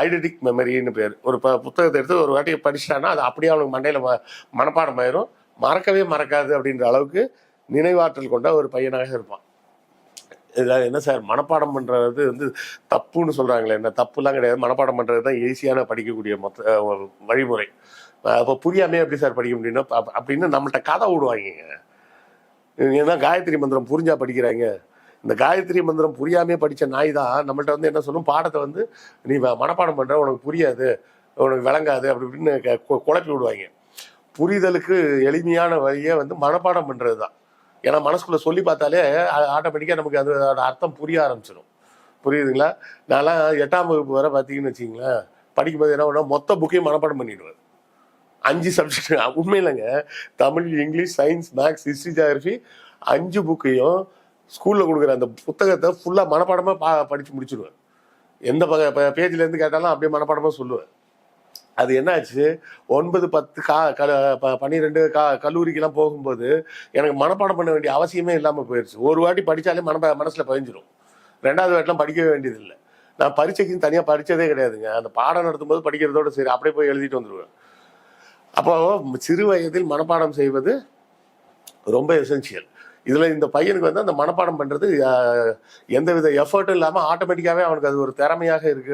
ஐடென்டிக் மெமரின்னு பேர். ஒரு புத்தகத்தை எடுத்து ஒரு வாட்டி படிச்சிட்டான்னா அது அப்படியே அவனுக்கு மண்டையில் மனப்பாடம் ஆயிரும், மறக்கவே மறக்காது அப்படின்ற அளவுக்கு நினைவாற்றல் கொண்ட ஒரு பையனாக இருப்பான். இதில் என்ன சார் மனப்பாடம் பண்ணுறது வந்து தப்புன்னு சொல்கிறாங்களே, என்ன தப்புலாம் கிடையாது. மனப்பாடம் பண்ணுறது தான் ஈஸியான படிக்கக்கூடிய வழிமுறை. அப்போ புரியாமே எப்படி சார் படிக்க முடியும்னா அப்படின்னு நம்மள்கிட்ட கதை விடுவாங்க. ஏன்னா காயத்ரி மந்திரம் புரிஞ்சா படிக்கிறாங்க. இந்த காயத்ரி மந்திரம் புரியாமே படித்த நாய் தான் நம்மள்ட்ட வந்து என்ன சொல்லும், பாடத்தை வந்து நீ மனப்பாடம் பண்ணுற, உனக்கு புரியாது, உனக்கு விளங்காது அப்படி இப்படின்னு குழப்பி விடுவாங்க. புரிதலுக்கு எளிமையான வழியை வந்து மனப்பாடம் பண்ணுறது தான். ஏன்னா மனசுக்குள்ளே சொல்லி பார்த்தாலே ஆட்டோமேட்டிக்காக நமக்கு அதோட அர்த்தம் புரிய ஆரம்பிச்சிடும். புரியுதுங்களா? நான்லாம் 8ஆம் வகுப்பு வரை பார்த்தீங்கன்னு வச்சிங்களேன், படிக்கும்போது என்ன பண்ணால் மொத்த புக்கையும் மனப்பாடம் பண்ணிவிடுவேன். 5 சப்ஜெக்ட். உண்மையிலங்க, Tamil, English, science, maths, history, geography 5 புக்கையும் ஸ்கூலில் கொடுக்குற அந்த புத்தகத்தை ஃபுல்லாக மனப்பாடமாக படித்து முடிச்சுடுவேன். எந்த பேஜ்லேருந்து கேட்டாலும் அப்படியே மனப்பாடமாக சொல்லுவேன். அது என்னாச்சு, 9, 10, 12 கல்லூரிக்கெல்லாம் போகும்போது எனக்கு மனப்பாடம் பண்ண வேண்டிய அவசியமே இல்லாமல் போயிடுச்சு. ஒரு வாட்டி படித்தாலே மனசில் பதிஞ்சிடும். 2வது வாட்டிலாம் படிக்கவே வேண்டியதில்லை. நான் பரீட்சைக்குன்னு தனியாக படித்ததே கிடையாதுங்க. அந்த பாடம் நடத்தும்போது படிக்கிறதோட சரி அப்படியே போய் எழுதிட்டு வந்துடுவேன். அப்போது சிறு வயதில் மனப்பாடம் செய்வது ரொம்ப எசென்சியல். இதில் இந்த பையனுக்கு வந்து அந்த மனப்பாடம் பண்ணுறது எந்தவித எஃபர்ட்டும் இல்லாமல் ஆட்டோமேட்டிக்காகவே அவனுக்கு அது ஒரு திறமையாக இருக்குது.